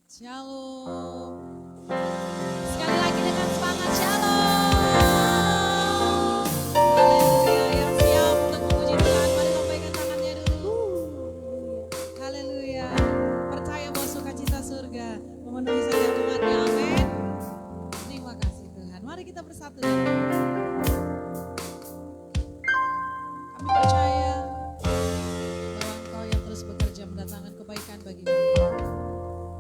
Shalom. Sekali lagi dengan semangat shalom. Haleluya. Yang siap untuk memuji Tuhan, mari lambaikan tangannya dulu. Haleluya. Percaya bahwa sukacita surga memenuhi setiap umatnya. Amin. Terima kasih Tuhan. Mari kita bersatu. Kami percaya bahwa Engkau yang terus bekerja mendatangkan kebaikan bagi kami.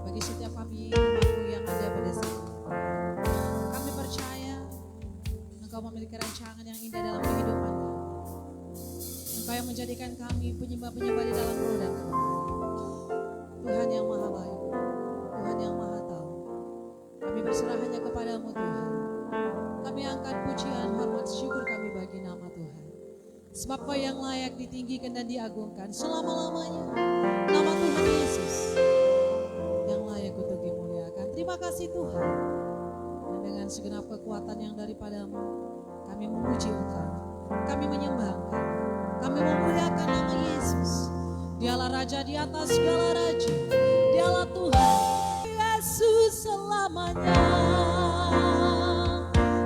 Bagi setiap kami umatmu yang ada pada sini. Kami percaya Engkau memiliki rancangan yang indah dalam kehidupan kami. Engkau yang menjadikan kami penyembah-penyembah di dalam roh dan roh. Tuhan yang maha baik, Tuhan yang maha tahu. Kami berserah hanya kepadamu Tuhan. Kami angkat pujian, hormat, syukur kami bagi nama Tuhan. Sebab Kau yang layak ditinggikan dan diagungkan selama-lamanya. Nama Tuhan Yesus yang layak untuk dimuliakan. Terima kasih Tuhan. Dan dengan segenap kekuatan yang daripadamu, kami memuji Engkau, kami menyembah Engkau, kami memuliakan nama Yesus. Dialah Raja di atas segala raja, Dialah Tuhan Yesus selamanya.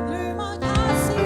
Terima kasih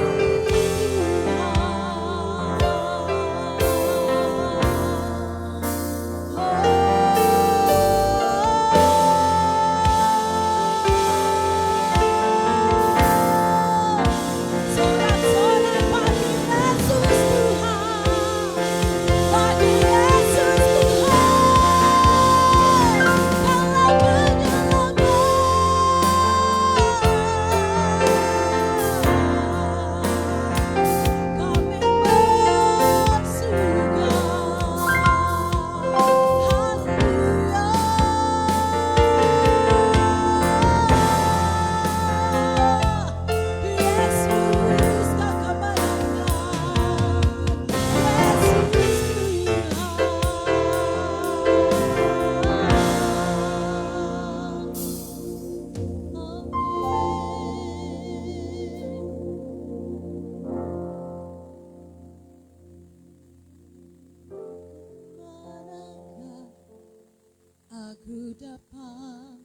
aku dapat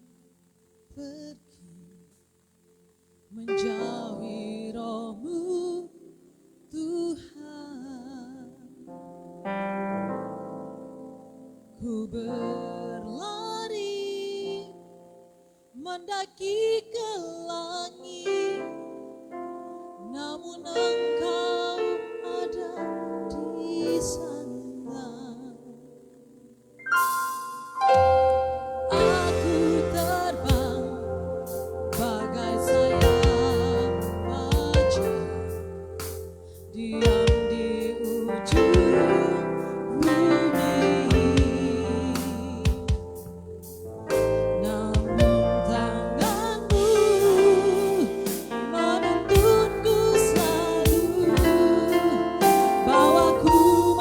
pergi menjauhi roh-Mu Tuhan. Ku berlari mendaki ke langit, namun Engkau ada di sana. Ku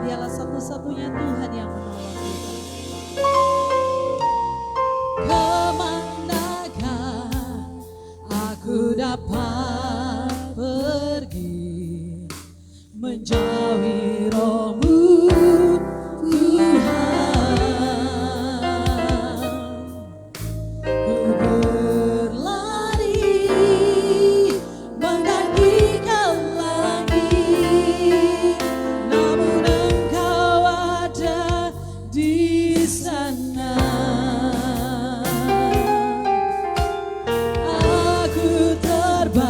Dialah satu-satunya Tuhan yang menolong kita. Kemanakah aku dapat pergi menjauhi roh-Mu Tuhan? Ku berlari menangikan langit, namun Engkau ada di sana. Aku terbang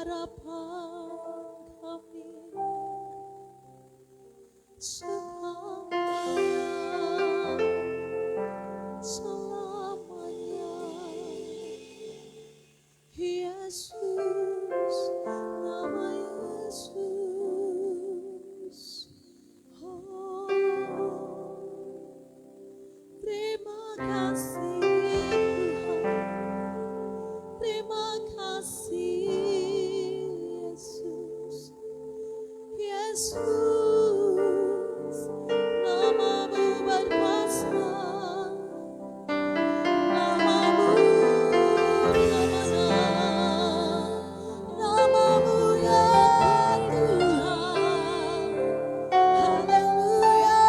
harapan kami selamanya. Yesus, nama Yesus. Oh, terima kasih Tuhan, terima kasih Yesus. Yesus, namamu berkuasa, namamu, namamu ya Tuhan. Haleluya.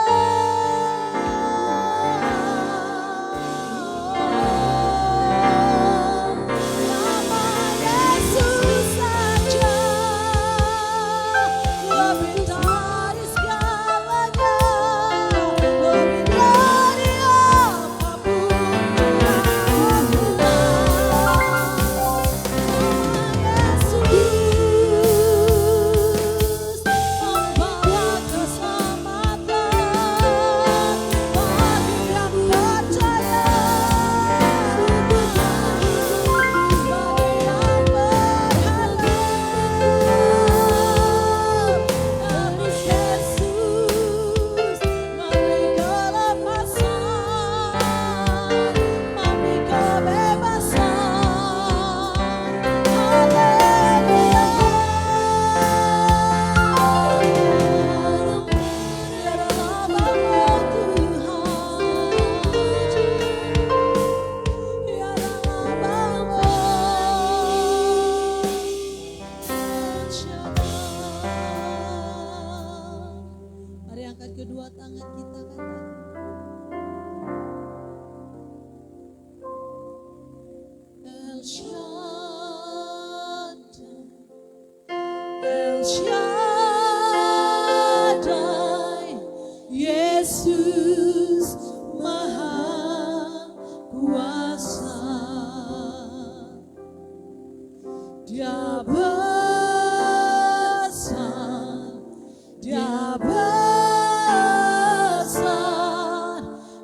Nama Yesus saja lebih dari segalanya, lebih dari apapun yang Yesus membawa keselamatan bagi yang percaya, bagi yang berharap. Nama Yesus memberi kelepasan, memberi kebebasan. Haleluya. Biarlah bangun Tuhan, biarlah bangun Shaddai. Mari angkat kedua tangan kita, katakan El Shaddai, El Shaddai, Yesus Maha Kuasa. Dia besar, Dia besar,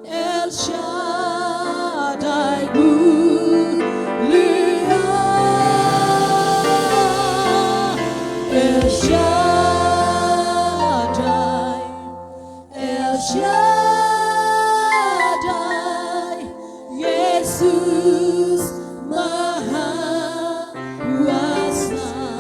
El Shaddai mulia, El Shaddai, El Shaddai, Yesus Maha Kuasa.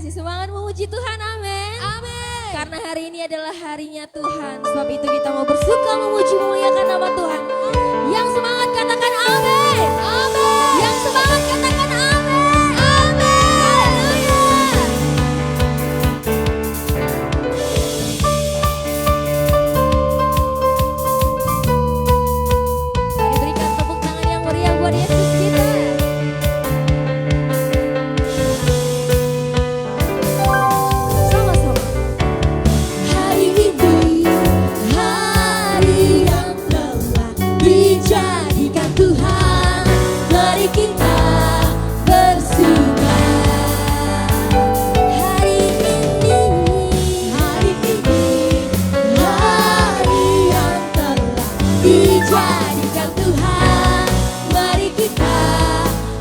Semangat memuji Tuhan, amin. Amin. Karena hari ini adalah harinya Tuhan. Sebab itu kita mau bersuka memuji memuliakan nama Tuhan. Yang semangat katakan amin. Amin. Yang semangat katakan amin. Amin. Haleluya. Mari berikan tepuk tangan yang meriah buat Yesus kita. Dijadikan Tuhan, mari kita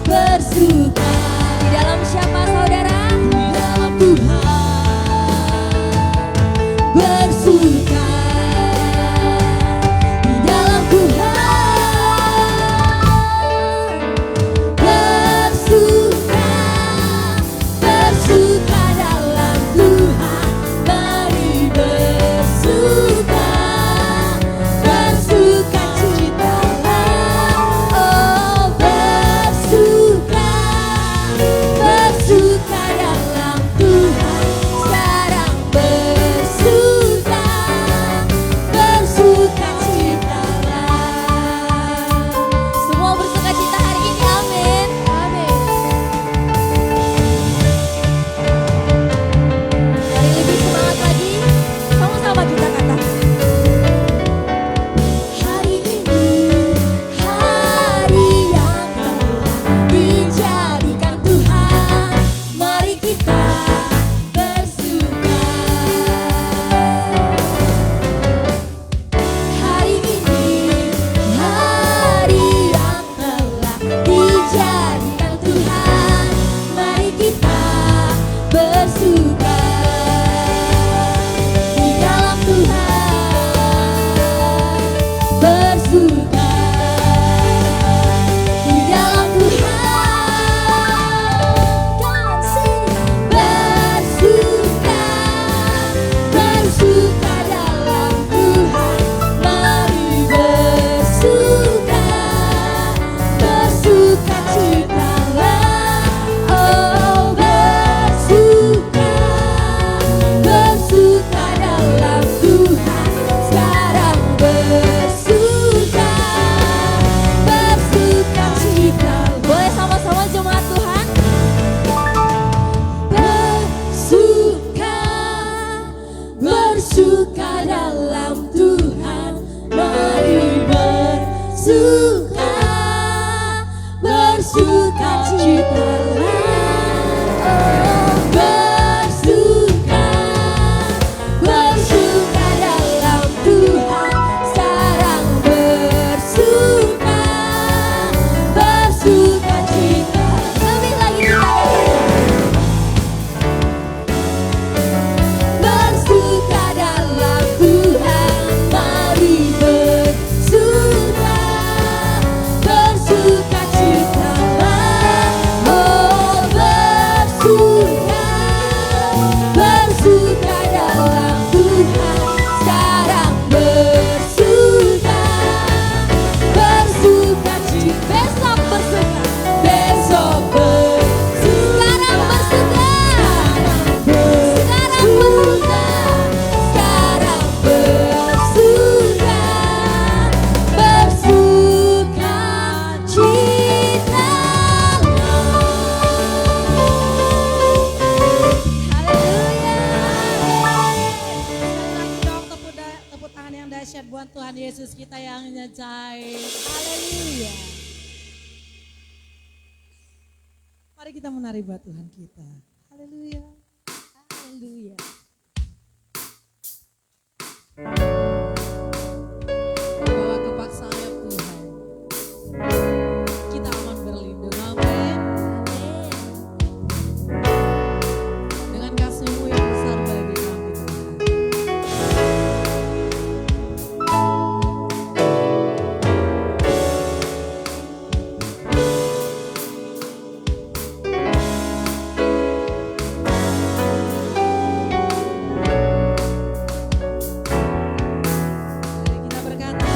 bersuka. Di dalam siapa saudara? Di dalam Tuhan bersuka. Di dalam Tuhan bersuka. Bersuka dalam Tuhan, mari bersuka. Bersuka cita bersuka, bersukacitalah. Oh, bersuka, bersuka dalam Tuhan. Sekarang bersuka, bersukacita. Lebih lagi bersuka dalam Tuhan. Mari bersuka, bersukacitalah. Oh, bersuka, bersuka dalam Tuhan. Sekarang bersuka, bersukacita. Besok bersuka, besok bersuka. Sekarang bersuka, sekarang bersuka, sekarang bersuka, bersukacitalah. Lagi dong tepuk tangan yang dahsyat buat Tuhan Yesus kita yang ajaib. Haleluya. Mari kita menari buat Tuhan kita. Haleluya. Haleluya. Bawa kepak sayap Tuhan. Kita aman berlindung. Amin. Dengan kasih-Mu yang besar bagi kami Tuhan. Mari kita berkata,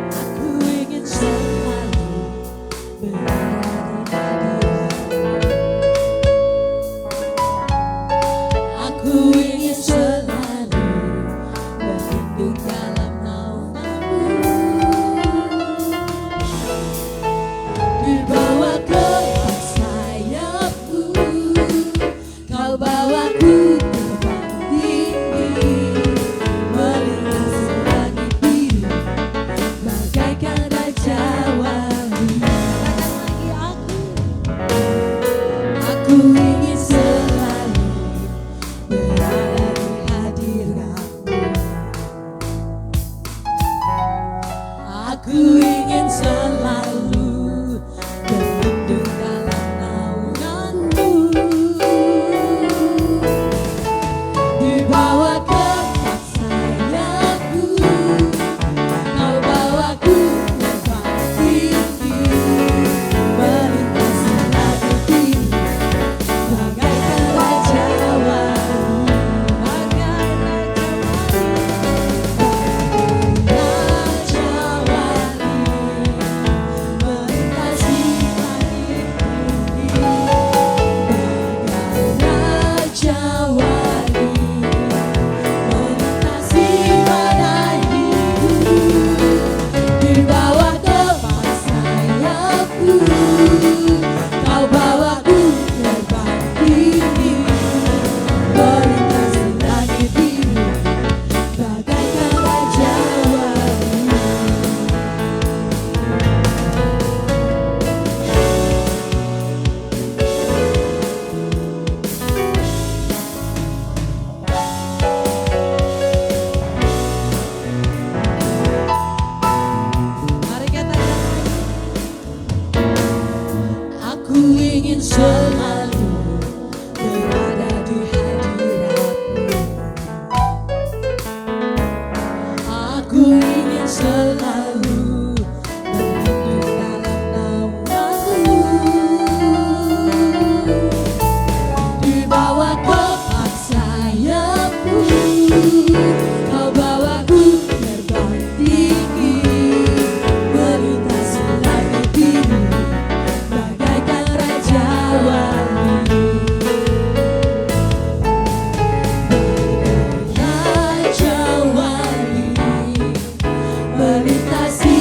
aku ingin selalu berada di hadirat-Mu. Aku ingin selalu berlindung dalam naungan-Mu. Di bawah kepak sayap-Mu, Kau bawaku terbang tinggi, melintasi langit biru, bagaikan raja wali. Katakan lagi, aku ingin selalu berada di hadirat-Mu. Aku ingin selalu berlindung dalam naungan-Mu. Di bawah kepak sayap-Mu, Kau bawaku terbang tinggi, melintasi langit biru, bagaikan raja wali, bagaikan raja wali, melintasi langit tinggi, bagaikan raja wali, melintasi badai hidup. Di bawah kepak sayap-Mu, Kau bawaku terbang tinggi, melintasi langit biru, bagaikan raja wali. Mari kita nyanyi. Aku ingin selalu berada di hadirat-Mu. Aku ingin selalu berlindung dalam naungan-Mu. Di bawah kepak sayap-Mu, Kau bawaku terbang tinggi, melintasi langit biru, bagaikan raja wali. Raja wali, melintasi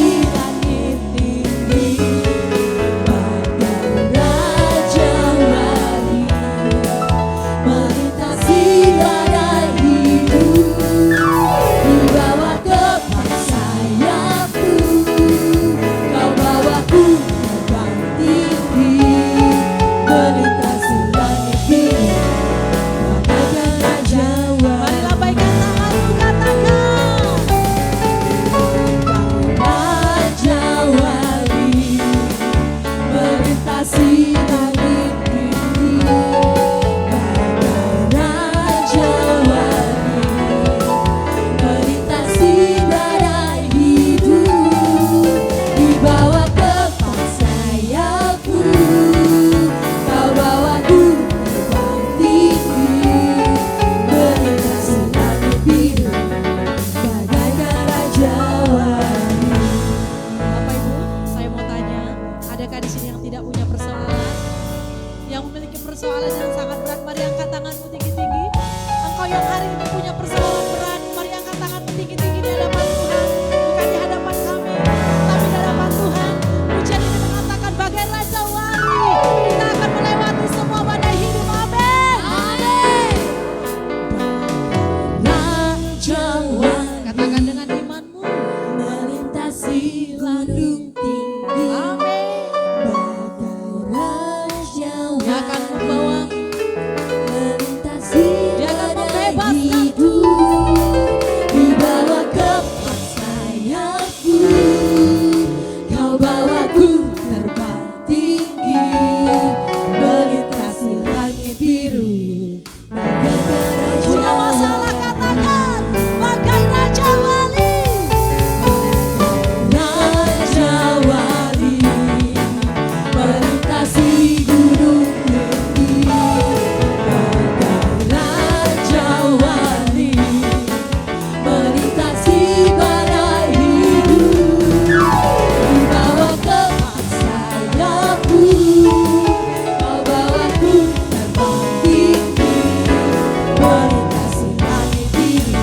gunung tinggi. Amin. Bagai raja Dia akan membawa, melintasi Dia akan badai membebaskan. hidup. Di bawah kepak sayapku, kau bawaku terbang tinggi, melintasi langit biru. Bagai punya masalah katakan, bagai Raja Wali. Raja Wali, melintasi gunung tinggi. Bagai Raja Wali, melintasi badai hidup. Di bawah kepak sayapku, kau bawaku terbang tinggi, melintasi langit biru,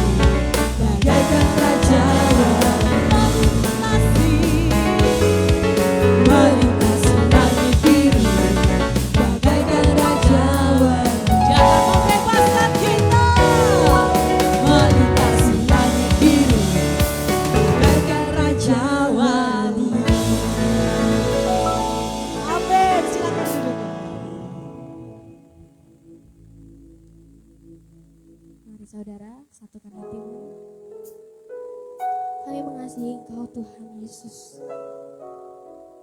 bagaikan Raja Wali. Melintasi langit biru, bagaikan Raja Wali. Dia akan membebaskan kita. Melintasi langit biru, bagaikan Raja Wali. Amin. Silakan duduk. Mari saudara, satukan hatimu. Kami mengasihi Engkau Tuhan Yesus.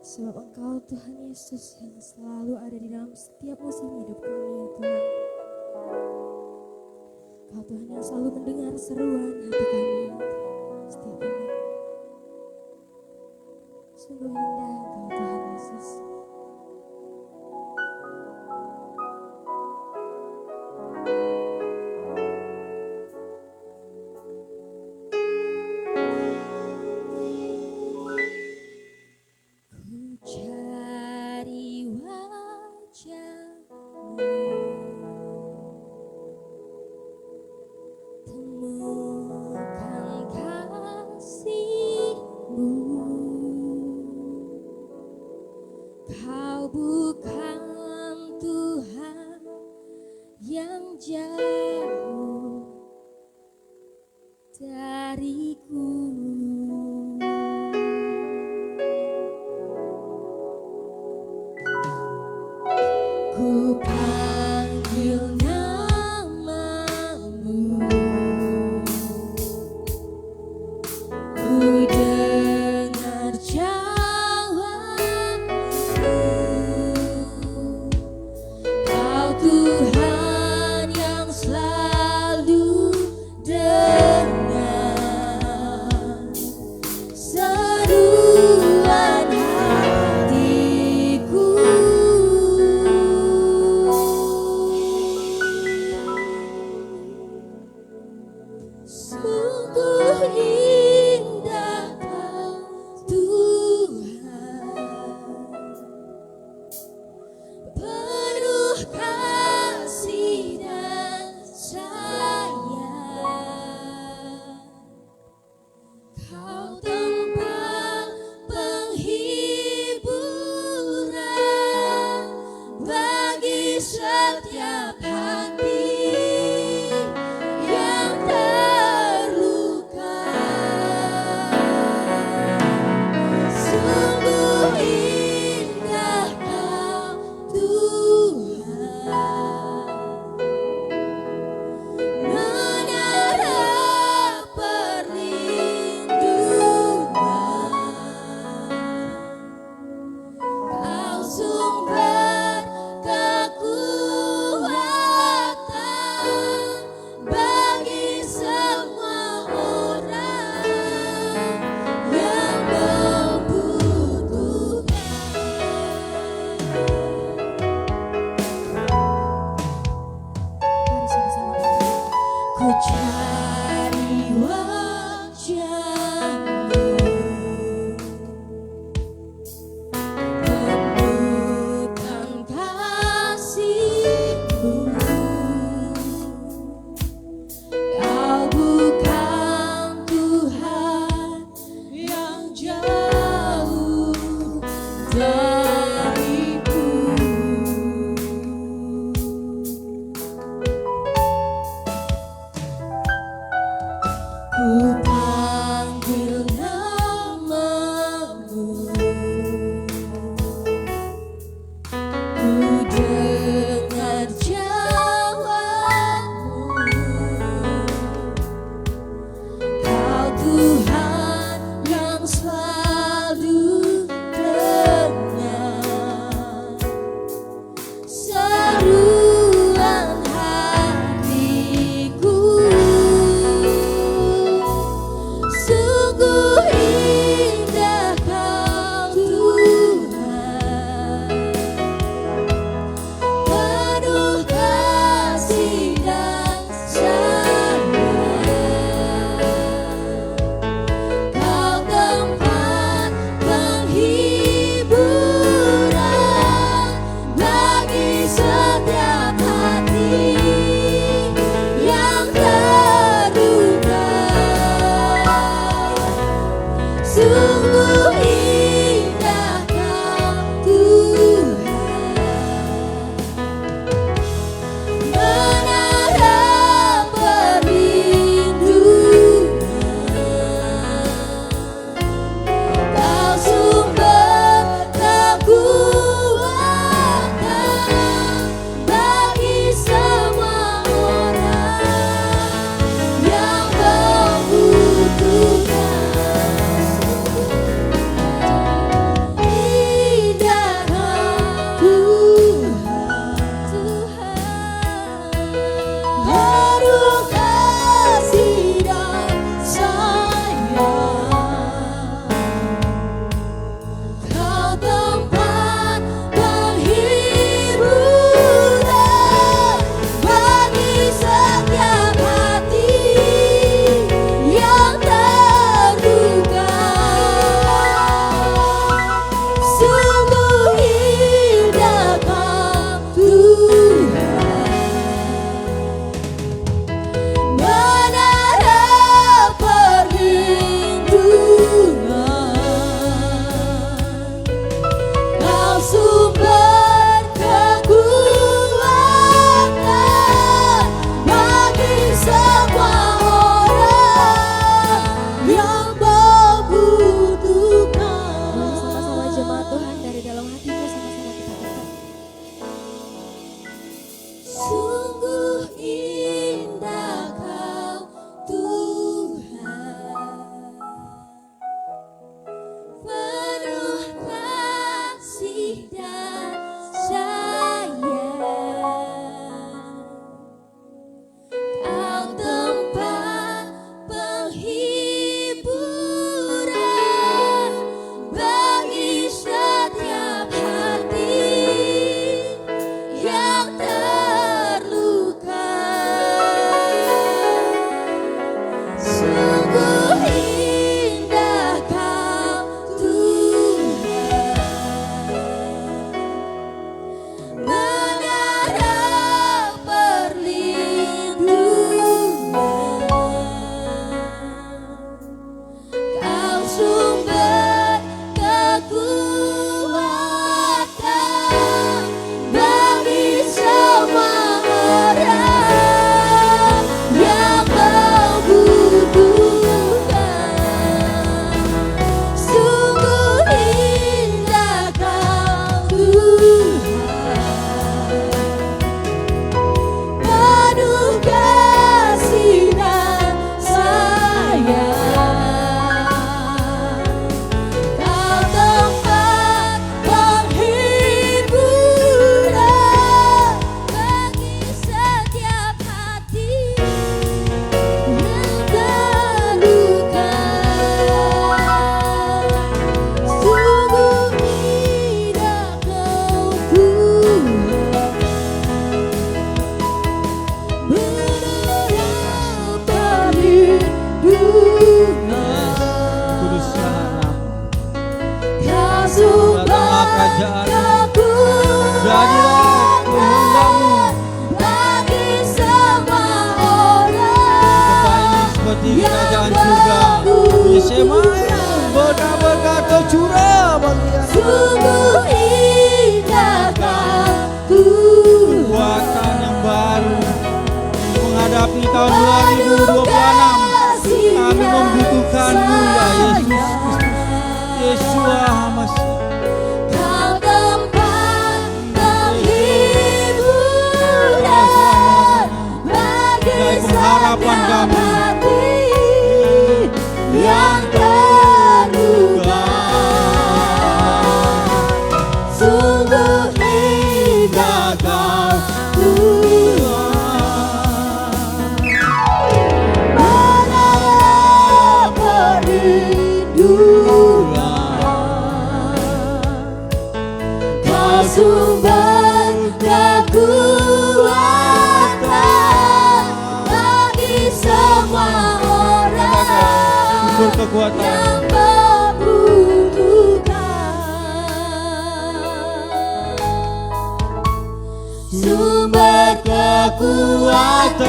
Sebab Engkau Tuhan Yesus yang selalu ada di dalam setiap musim hidup kami ya Tuhan. Engkau Tuhan yang selalu mendengar seruan hati kami ya Tuhan, setiap hari. Sungguh indah Engkau Tuhan Yesus. Ku cari wajahmu, temukan kasihmu. Kau bukan Tuhan yang jauh dariku. Ku panggil namamu, ku dengar jawabmu. Kau Tuhan yang selalu dengar seruan hatiku. Sungguh indah Kau Tuhan, penuh kasih dan sayang. Kau tempat penghiburan bagi setiap hati yang terluka. Sungguh indah Kau Tuhan, menara perlindungan. Kau sumber kekuatan bagi semua orang yang membutuhkan. Mari sama-sama kita. Ku cari wajahmu, temukan kasihmu. Kau bukan Tuhan yang jauh dariku. Ku panggil namamu, Sungguh indah Kau Tuhan, menara perlindungan, Kau sumber kekuatan bagi semua orang yang membutuhkan. Indah Tuhan, penuh kasih dan sayang, Kau tempat penghiburan bagi setiap hati yang terluka. Sungguh indah Kau Tuhan, menara perlindungan, Kau sumber kekuatan bagi semua orang yang membutuhkan. Sama-sama jemaat Tuhan dari dalam hatimu sama-sama kita katakan. Sungguh indah Kau Tuhan, penuh kasih dan sayang, Kau tempat penghiburan bagi setiap hati yang terluka. Sungguh indah Kau Tuhan, menara perlindungan, Kau sumber kekuatan bagi semua orang yang membutuhkan. Sungguh indah Kau Tuhan, penuh kasih dan sayang, Kau tempat penghiburan bagi setiap hati yang terluka. Sungguh indah Kau Tuhan, menara perlindungan, Kuduslah nama, Kau sumber datanglah kerajaan-Mu, kekuatan bagi semua orang seperti yang kerajaan surga. Yesemaya berkah-berkah tercurah bagi anak. Sungguh indah Kau Tuhan, Kekuatan yang baru menghadapi tahun 2026. Kami membutuhkan-Mu ya Yesus Kristus, Yeshua Masih. Kau tempat penghiburan bagi Dari pengharapan setiap kami hati yang terluka. Sungguh indah Kau Tuhan, menara perlindungan, Kau sumber kekuatan bagi semua orang Sumber kekuatan. yang membutuhkan. Sumber kekuatan,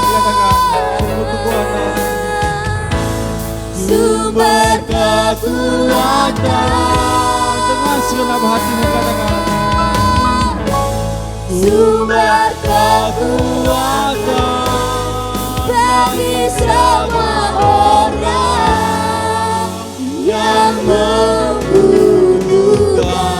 Saya katakan sumber kekuatan. sumber sumber kekuatan, Dengan segenap hatimu katakan, sumber kekuatan bagi semua orang yang membutuhkan.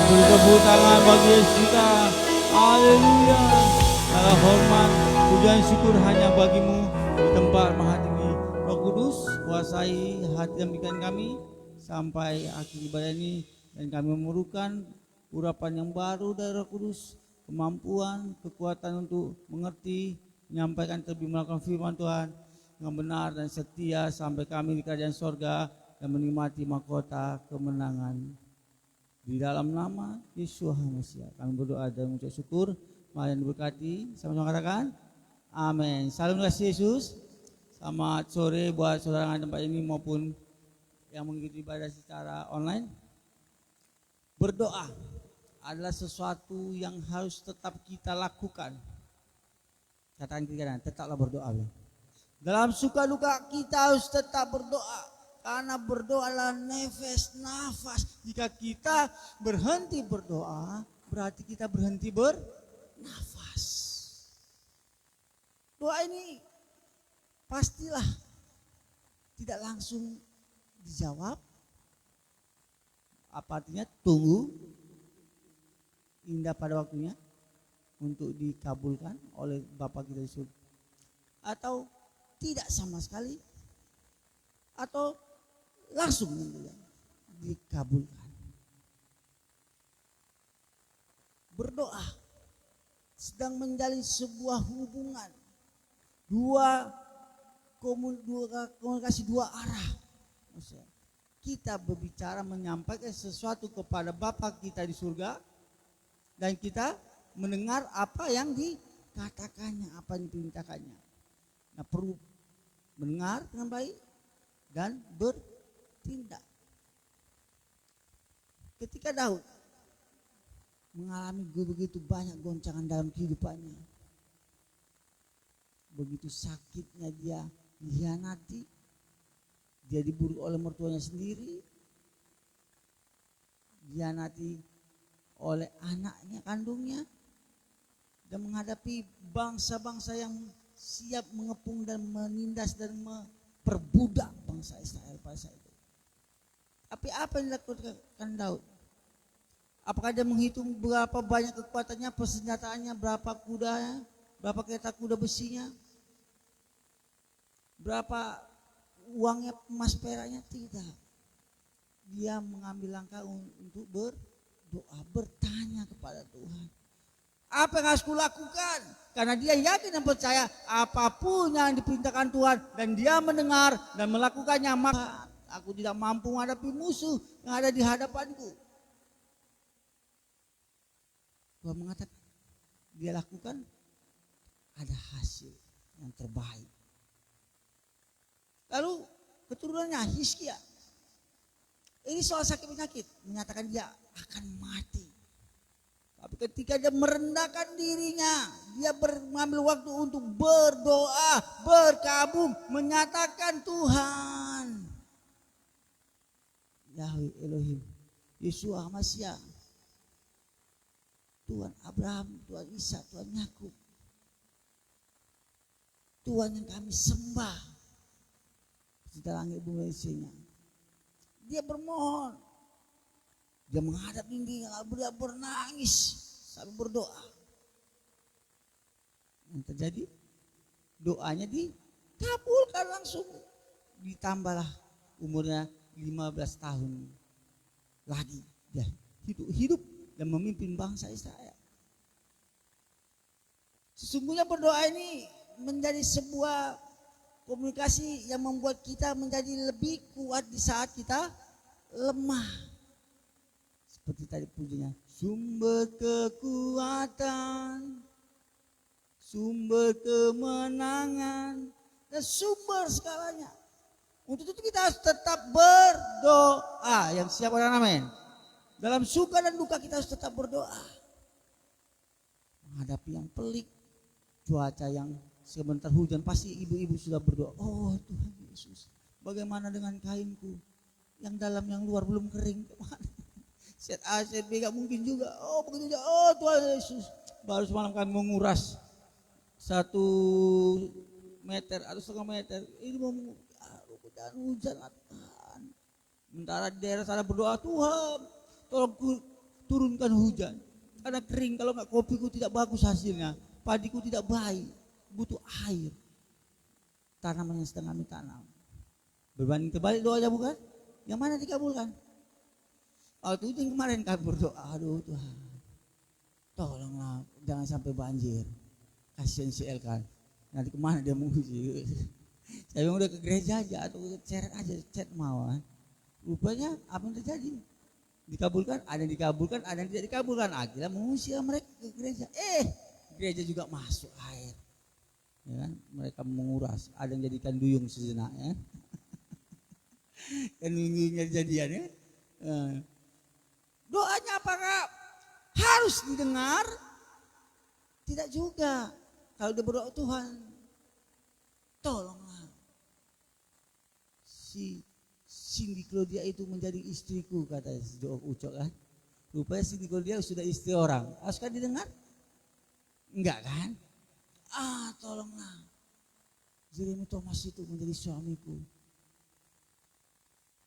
beri tepuk tangan bagi Yesus kita. Haleluya. Segala hormat, pujian, syukur hanya bagimu di tempat maha tinggi. Roh Kudus, kuasai hati dan pikiran kami sampai akhir ibadah ini, dan kami memerlukan urapan yang baru dari Roh Kudus, kemampuan, kekuatan untuk mengerti, menyampaikan, terlebih melakukan firman Tuhan yang benar dan setia sampai kami di kerajaan sorga dan menikmati mahkota kemenangan. Di dalam nama Yesus Hamasiah kami berdoa dan mengucap syukur. Mari diberkati, sama-sama katakan amin. Salam kasih Yesus. Selamat sore buat saudara yang tempat ini maupun yang mengikuti ibadah secara online. Berdoa adalah sesuatu yang harus tetap kita lakukan. Katakan kiri kanan, tetaplah berdoa. Dalam suka duka kita harus tetap berdoa, karena berdoa adalah nafas. Jika kita berhenti berdoa, berarti kita berhenti bernafas. Doa ini pastilah tidak langsung dijawab. Apa artinya? Tunggu indah pada waktunya untuk dikabulkan oleh Bapa kita di surga, atau tidak sama sekali, atau langsung dikabulkan. Berdoa sedang menjalin sebuah hubungan, komunikasi dua arah. Maksudnya, kita berbicara menyampaikan sesuatu kepada Bapa kita di surga, dan kita mendengar apa yang dikatakannya, apa yang diperintahkannya. Nah, perlu mendengar dengan baik dan bertindak. Ketika Daud mengalami begitu banyak goncangan dalam kehidupannya, begitu sakitnya dia dikhianati, dia diburu oleh mertuanya sendiri, dikhianati oleh anaknya kandungnya, dan menghadapi bangsa-bangsa yang siap mengepung dan menindas dan memperbudak bangsa Israel pada saat itu. Tapi apa yang dilakukan Daud? Apakah dia menghitung berapa banyak kekuatannya, persenjataannya, berapa kudanya, berapa kereta kuda besinya, berapa uangnya, emas peraknya? Tidak. Dia mengambil langkah untuk berdoa, bertanya kepada Tuhan, apa yang harus kulakukan? Karena dia yakin dan percaya apapun yang diperintahkan Tuhan dan dia mendengar dan melakukannya, maka aku tidak mampu menghadapi musuh yang ada di hadapanku. Tuhan mengatakan dia lakukan, ada hasil yang terbaik. Lalu keturunannya Hizkia, ini soal sakit penyakit, menyatakan dia akan mati. Tapi ketika dia merendahkan dirinya, dia mengambil waktu untuk berdoa, berkabung, menyatakan Tuhan, Yahweh Elohim, Yesus Hamasiah, Tuhan Abraham, Tuhan Ishak, Tuhan Yakub, Tuhan yang kami sembah, setelah langit bumi isinya. Dia bermohon, dia menghadap dinding, dia bernangis sambil berdoa. Yang terjadi, doanya dikabulkan langsung. Ditambahlah umurnya 15 tahun lagi, dia hidup dan memimpin bangsa Israel. Sesungguhnya berdoa ini menjadi sebuah komunikasi yang membuat kita menjadi lebih kuat di saat kita lemah. Seperti tadi pujinya, sumber kekuatan, sumber kemenangan, dan sumber segalanya. Untuk itu kita harus tetap berdoa. Yang siap orang amin. Dalam suka dan duka kita harus tetap berdoa. Menghadapi yang pelik, cuaca yang sebentar hujan, pasti ibu-ibu sudah berdoa. Oh Tuhan Yesus, Bagaimana dengan kainku? Yang dalam yang luar belum kering. Set A, set B gak mungkin juga. Oh begitu juga. Oh Tuhan Yesus. Baru semalam kami menguras 1 meter atau setengah meter. Ini mau hujan Tuhan. Sementara di daerah sana berdoa, Tuhan tolong turunkan hujan. Karena kering, kalau nggak kopiku tidak bagus hasilnya. Padiku tidak baik, butuh air. Tanaman yang sedang kami tanam. Berbanding terbalik doanya bukan? Yang mana dikabulkan? Waktu itu yang kemarin kami berdoa, aduh Tuhan, tolonglah jangan sampai banjir. Kasihan si Elkan. Nanti kemana dia menguji? Saya bilang udah ke gereja aja atau ceret aja, chat mau kan. Rupanya apa yang terjadi? Dikabulkan, ada yang dikabulkan, ada yang tidak dikabulkan. Akhirnya mengusir mereka ke gereja. Gereja juga masuk air. Ya kan? Mereka menguras, ada yang jadikan duyung sejenak ya. Kan duyungnya jadian ya. Doanya apakah harus didengar? Tidak juga. Kalau dia berdoa, Tuhan tolonglah si Cindy Claudia itu menjadi istriku, kata si Ucok kan. Rupanya Cindy Claudia sudah istri orang. Harus kan didengar? Enggak kan? Tolonglah Jeremy Thomas itu menjadi suamiku.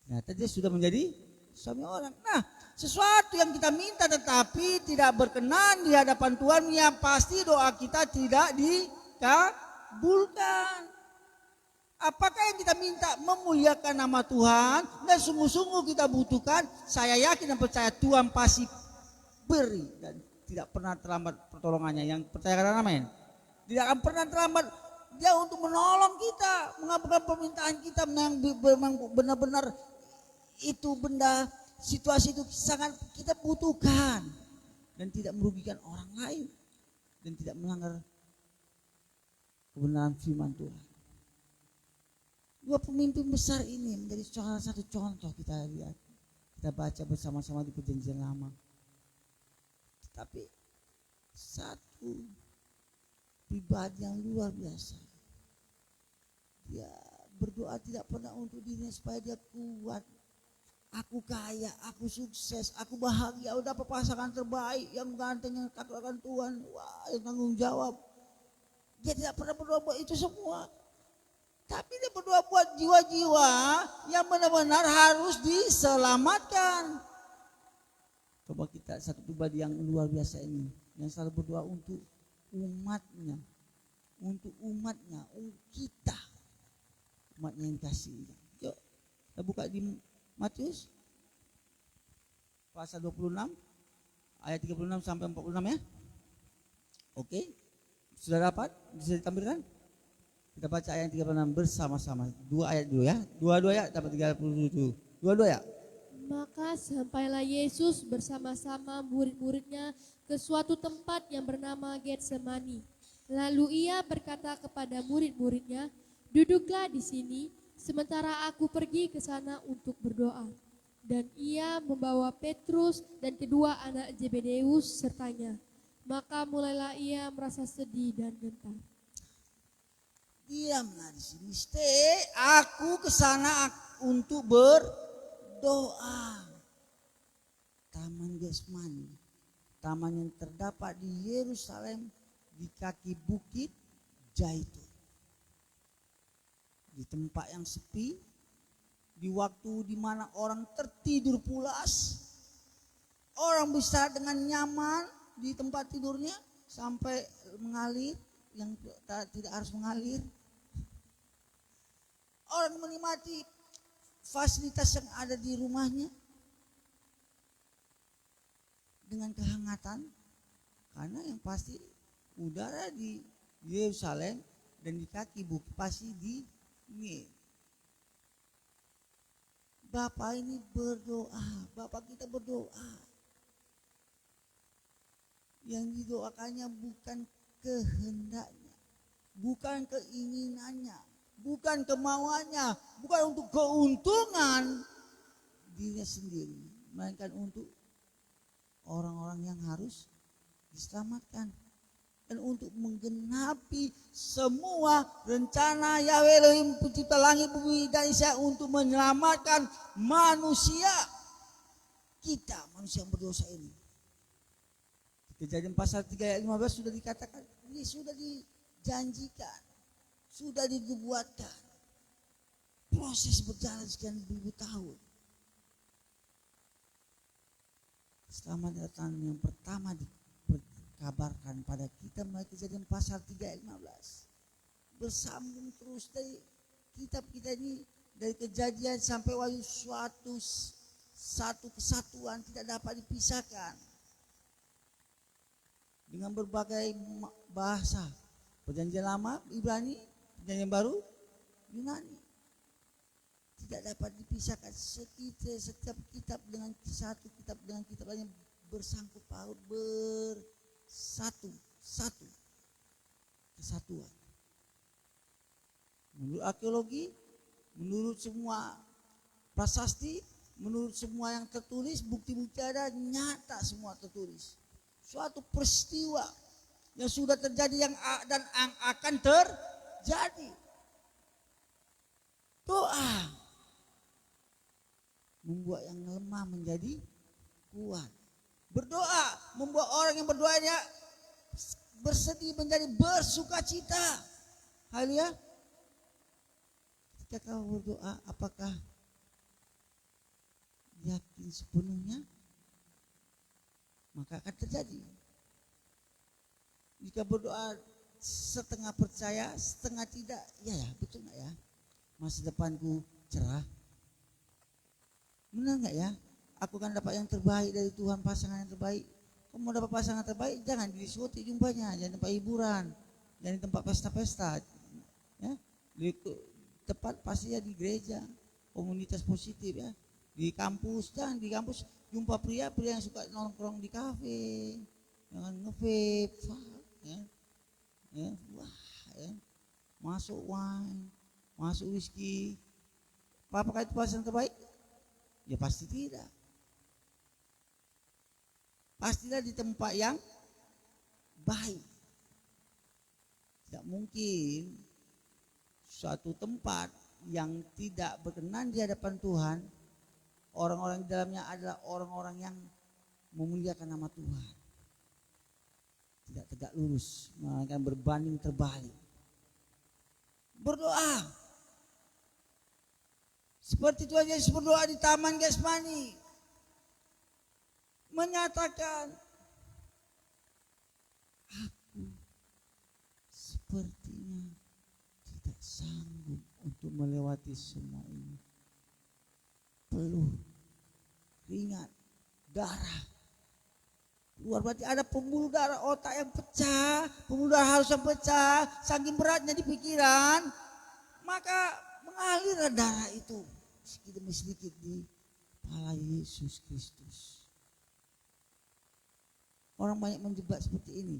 Ternyata dia sudah menjadi suami orang. Nah, sesuatu yang kita minta tetapi tidak berkenan di hadapan Tuhan, yang pasti doa kita tidak dikabulkan. Apakah yang kita minta memuliakan nama Tuhan dan sungguh-sungguh kita butuhkan, saya yakin dan percaya Tuhan pasti beri dan tidak pernah terlambat pertolongannya. Yang percaya katakan amin. Tidak akan pernah terlambat dia untuk menolong kita, mengabulkan permintaan kita yang benar-benar itu benda situasi itu sangat kita butuhkan dan tidak merugikan orang lain dan tidak melanggar kebenaran firman Tuhan. Dua pemimpin besar ini menjadi salah satu contoh kita lihat. Kita baca bersama-sama di Perjanjian Lama. Tapi satu pribadi yang luar biasa. Dia berdoa tidak pernah untuk dirinya supaya dia kuat. Aku kaya, aku sukses, aku bahagia, udah dapat pasangan terbaik yang ganteng, yang takut akan Tuhan. Wah, yang tanggung jawab. Dia tidak pernah berdoa buat itu semua. Tapi dia berdoa buat jiwa-jiwa yang benar-benar harus diselamatkan. Coba kita satu pribadi yang luar biasa ini, yang selalu berdoa untuk umatnya, untuk kita, umatnya yang kasih. Yuk, kita buka di Matius pasal 26 ayat 36 sampai 46 ya. Oke, sudah dapat? Bisa ditampilkan? Kita baca ayat 36 bersama-sama. 2 ayat dulu ya. 2 ya dapat 37. 2 ya. Maka sampailah Yesus bersama-sama murid-muridnya ke suatu tempat yang bernama Getsemani. Lalu ia berkata kepada murid-muridnya, "Duduklah di sini, sementara aku pergi ke sana untuk berdoa." Dan ia membawa Petrus dan kedua anak Zebedeus sertanya. Maka mulailah ia merasa sedih dan gentar. Diamlah di sini, stay. Aku kesana untuk berdoa. Taman Getsemani, taman yang terdapat di Yerusalem di kaki bukit Zaitun. Di tempat yang sepi, di waktu di mana orang tertidur pulas, orang bisa dengan nyaman di tempat tidurnya sampai mengalir yang tidak harus mengalir. Orang menikmati fasilitas yang ada di rumahnya dengan kehangatan, karena yang pasti udara di Yerusalem dan di kaki bukit pasti dingin. Bapak ini berdoa, Bapak kita berdoa. Yang didoakannya bukan kehendaknya, bukan keinginannya, bukan kemauannya, bukan untuk keuntungan dirinya sendiri, melainkan untuk orang-orang yang harus diselamatkan. dan untuk menggenapi semua rencana Yahweh Elohim pencipta langit bumi dan Isya untuk menyelamatkan manusia kita, manusia yang berdosa ini. Kejadian pasal 3 ayat 15 sudah dikatakan, ini sudah dijanjikan, sudah dibuatkan. Proses berjalan sekian ribu tahun. Selamat datang yang pertama dikabarkan pada kita mulai Kejadian pasal 3 ayat 15. Bersambung terus dari kitab kita ini, dari Kejadian sampai Wahyu, satu kesatuan tidak dapat dipisahkan. Dengan berbagai bahasa, Perjanjian Lama Ibrani, Perjanjian Baru Yunani. Tidak dapat dipisahkan. Setiap kitab dengan satu kitab dengan kitab lainnya bersangkut paut, bersatu kesatuan. Menurut arkeologi, menurut semua prasasti, menurut semua yang tertulis, bukti-bukti ada, nyata semua tertulis. Suatu peristiwa yang sudah terjadi dan akan terjadi. Doa membuat yang lemah menjadi kuat. Berdoa membuat orang yang berdoanya bersedih menjadi bersukacita. Haleluya. Ketika kau berdoa, apakah yakin sepenuhnya? Maka akan terjadi. Jika berdoa setengah percaya, setengah tidak, ya betul nggak ya? Masa depanku cerah. Benar nggak ya? Aku kan dapat yang terbaik dari Tuhan, pasangan yang terbaik. Kamu mau dapat pasangan terbaik, jangan di diskotik jumpanya, jangan tempat hiburan, jangan di tempat pesta-pesta. Ya, di tempat pastinya di gereja, komunitas positif ya. Di kampus, jangan di kampus jumpa pria yang suka nongkrong di kafe, jangan nge-vape, ya, wah, ya. Masuk wine, masuk whisky. Apakah itu pasangan terbaik? Ya pasti tidak. Pastilah di tempat yang baik. Tidak mungkin suatu tempat yang tidak berkenan di hadapan Tuhan, orang-orang di dalamnya adalah orang-orang yang memuliakan nama Tuhan. Tidak tegak lurus, melainkan berbanding terbalik. Berdoa. Seperti Tuhan Yesus berdoa di Taman Getsemani, menyatakan, aku sepertinya tidak sanggup untuk melewati semua ini. Peluh, keringat, darah keluar, berarti ada pembuluh darah otak yang pecah, pembuluh darah halus yang pecah, saking beratnya di pikiran, maka mengalirlah darah itu sedikit demi sedikit di kepala Yesus Kristus. Orang banyak menjebak seperti ini.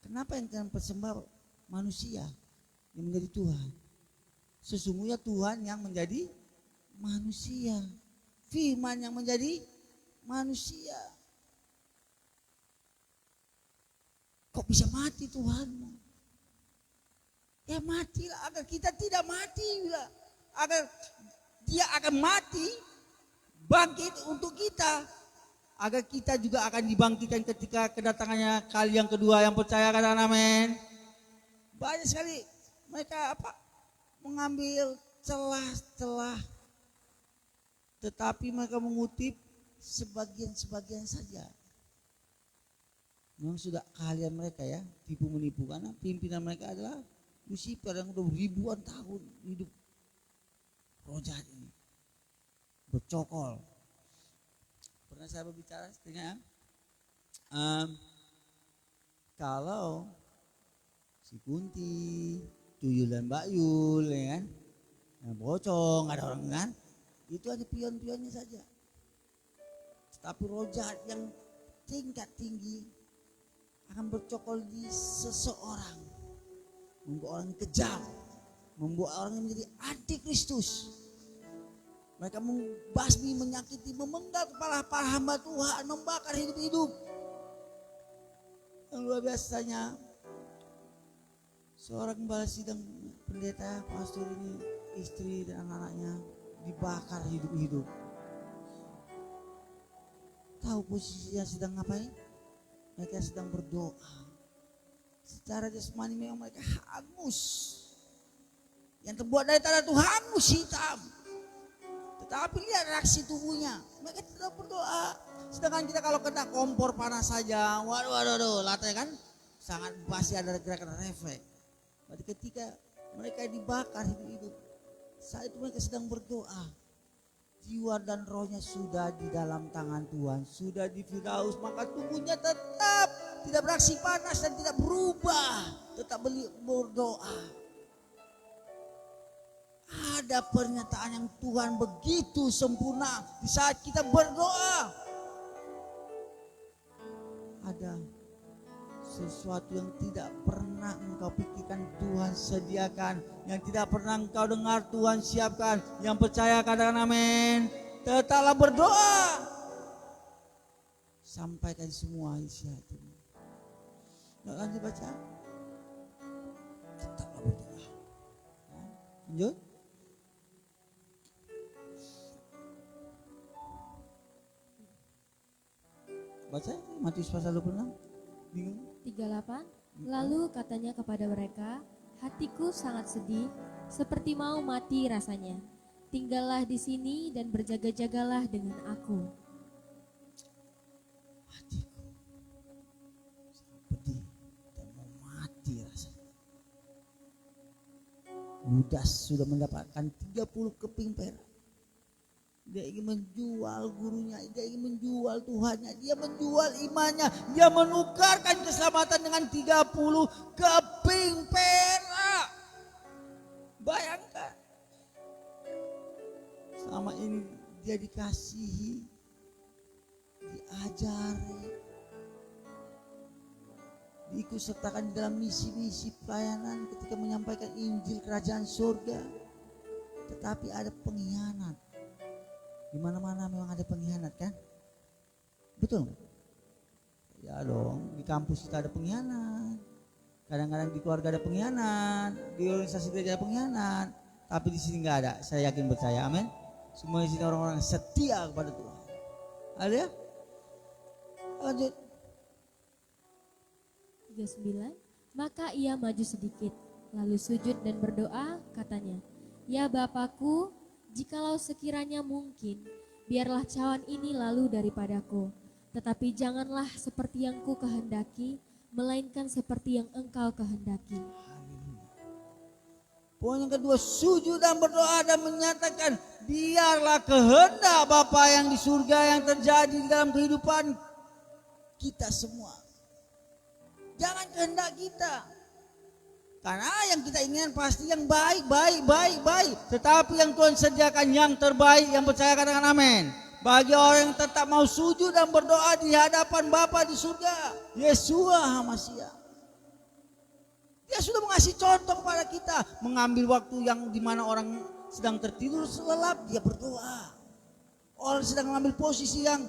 Kenapa yang kalian persembah manusia yang menjadi Tuhan? Sesungguhnya Tuhan yang menjadi manusia, firman yang menjadi manusia. Kok bisa mati Tuhanmu? Ya matilah agar kita tidak mati, agar dia akan mati, bangkit untuk kita, agar kita juga akan dibangkitkan ketika kedatangannya kali yang kedua. Yang percaya katakan amin. Banyak sekali mereka mengambil celah-celah, tetapi mereka mengutip sebagian-sebagian saja. Memang sudah keahlian mereka ya, tipu menipu, karena pimpinan mereka adalah Lucifer yang udah ribuan tahun hidup roh jahat ini, bercokol. Pernah saya berbicara dengan kalau si Kunti, Tuyul dan Mbak Yul, ya kan, Bocong, ada orang kan, itu hanya pion-pionnya saja. Tapi roh jahat yang tingkat tinggi akan bercokol di seseorang, membuat orang kejam, membuat orang yang menjadi antikristus. Mereka membasmi, menyakiti, memenggal kepala para hamba Tuhan, membakar hidup-hidup. Yang luar biasanya seorang kepala sidang pendeta pastor ini, istri dan anak-anaknya dibakar hidup-hidup. Tahu posisinya sedang ngapain? Mereka sedang berdoa. Secara jasmani memang mereka hangus. Yang terbuat dari tanah itu hangus hitam. Tetapi lihat reaksi tubuhnya. Mereka tidak berdoa. Sedangkan kita kalau kena kompor panas saja, waduh, latai kan sangat pasti ada gerakan refleks. Berarti ketika mereka dibakar hidup-hidup, saat itu mereka sedang berdoa. Jiwa dan rohnya sudah di dalam tangan Tuhan, sudah di Firaus, maka tubuhnya tetap tidak bereaksi panas dan tidak berubah, tetap berdoa. Ada pernyataan yang Tuhan begitu sempurna di saat kita berdoa. Ada sesuatu yang tidak pernah engkau pikirkan Tuhan sediakan, yang tidak pernah engkau dengar Tuhan siapkan. Yang percaya katakan amin. Tetaplah berdoa. Sampaikan semua isi hatimu. Lanjut baca. Tetaplah berdoa. Lanjut. Baca Matius pasal 26. Bingung? 38. Lalu katanya kepada mereka, hatiku sangat sedih, seperti mau mati rasanya. Tinggallah di sini dan berjaga-jagalah dengan aku. Hatiku sangat pedih dan mau mati rasanya. Yudas sudah mendapatkan 30 keping perak. Dia ingin menjual gurunya, dia ingin menjual Tuhannya, dia menjual imannya, dia menukarkan keselamatan dengan 30 keping perak. Bayangkan, selama ini dia dikasihi, diajari, diikut sertakan dalam misi-misi pelayanan ketika menyampaikan Injil Kerajaan Surga. Tetapi ada pengkhianat. Di mana-mana memang ada pengkhianat kan? Betul nggak? Ya dong, di kampus kita ada pengkhianat. Kadang-kadang di keluarga ada pengkhianat, di organisasi gereja ada pengkhianat. Tapi di sini nggak ada. Saya yakin percaya, amin. Semua di sini orang-orang setia kepada Tuhan. Ada ya? Lanjut. 39. Maka ia maju sedikit, lalu sujud dan berdoa, katanya, ya Bapakku, jikalau sekiranya mungkin, biarlah cawan ini lalu daripadaku. Tetapi janganlah seperti yang ku kehendaki, melainkan seperti yang engkau kehendaki. Poin yang kedua, sujud dan berdoa dan menyatakan, biarlah kehendak Bapa yang di surga yang terjadi di dalam kehidupan kita semua. Jangan kehendak kita. Karena yang kita inginkan pasti yang baik. Tetapi yang Tuhan sediakan yang terbaik, yang percaya katakan amin. Bagi orang yang tetap mau sujud dan berdoa di hadapan Bapa di surga, Yeshua HaMashiach. Dia sudah mengasih contoh kepada kita, mengambil waktu yang dimana orang sedang tertidur selelap, dia berdoa. Orang sedang mengambil posisi yang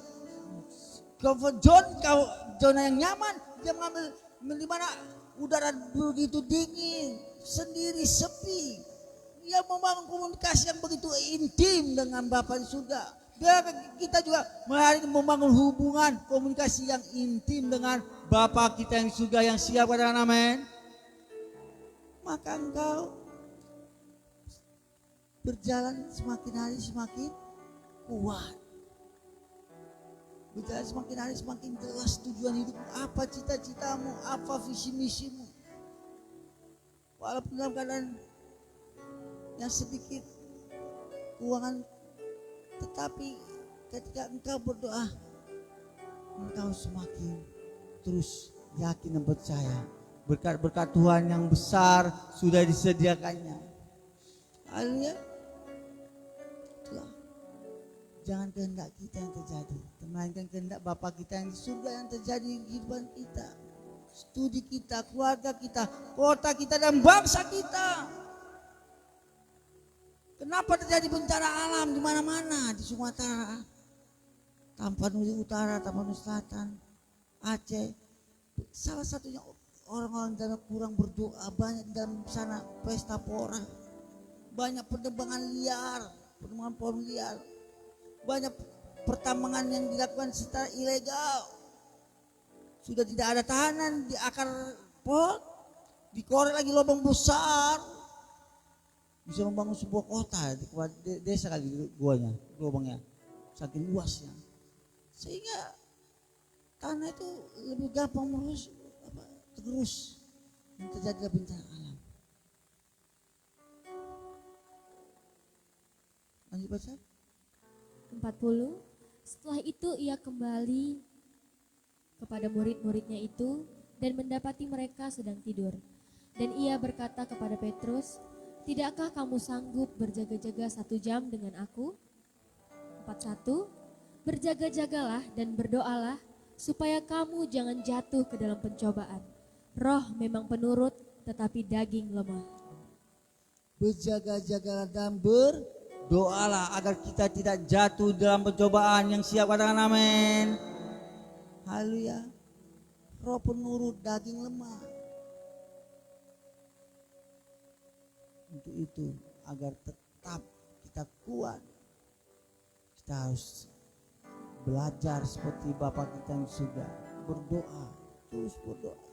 comfort zona yang nyaman, dia mengambil di mana udara begitu dingin, sendiri, sepi. Dia membangun komunikasi yang begitu intim dengan Bapa di surga. Kita juga membangun hubungan komunikasi yang intim dengan Bapa kita yang di surga yang siap katakan amin. Maka engkau berjalan semakin hari semakin kuat. Berjalan semakin hari semakin jelas tujuan hidupmu, apa cita-citamu, apa visi misimu. Walaupun dalam keadaan yang sedikit keuangan, tetapi ketika engkau berdoa, engkau semakin terus yakin dan percaya. Berkat-berkat Tuhan yang besar sudah disediakannya. Haleluya. Jangan kehendak kita yang terjadi, melainkan kehendak Bapa kita yang di surga yang terjadi di kehidupan kita, studi kita, keluarga kita, kota kita dan bangsa kita. Kenapa terjadi bencana alam di mana-mana, di Sumatera, Tapanuli Utara, Tapanuli Selatan, Aceh, Salah satunya orang-orang dalam kurang berdoa, banyak dalam sana pesta pora, banyak penerbangan liar, penerbangan pohon liar, banyak pertambangan yang dilakukan secara ilegal. Sudah tidak ada tahanan di akar pohon, dikorek lagi lubang besar, bisa membangun sebuah kota di desa kali guanya, lubangnya saking luasnya, sehingga tanah itu lebih gampang tergerus yang terjadi dalam bencana alam. Lanjut baca. 40. Setelah itu ia kembali kepada murid-muridnya itu dan mendapati mereka sedang tidur. Dan ia berkata kepada Petrus, "Tidakkah kamu sanggup berjaga-jaga 1 jam dengan aku?" 41. Berjaga-jagalah dan berdoalah supaya kamu jangan jatuh ke dalam pencobaan. Roh memang penurut, tetapi daging lemah. Berjaga-jaga dan berdoalah agar kita tidak jatuh dalam pencobaan. Yang siap katakan amin. Haleluya. Roh penurut, daging lemah. Untuk itu agar tetap kita kuat, kita harus belajar seperti Bapa kita yang sudah berdoa, terus berdoa.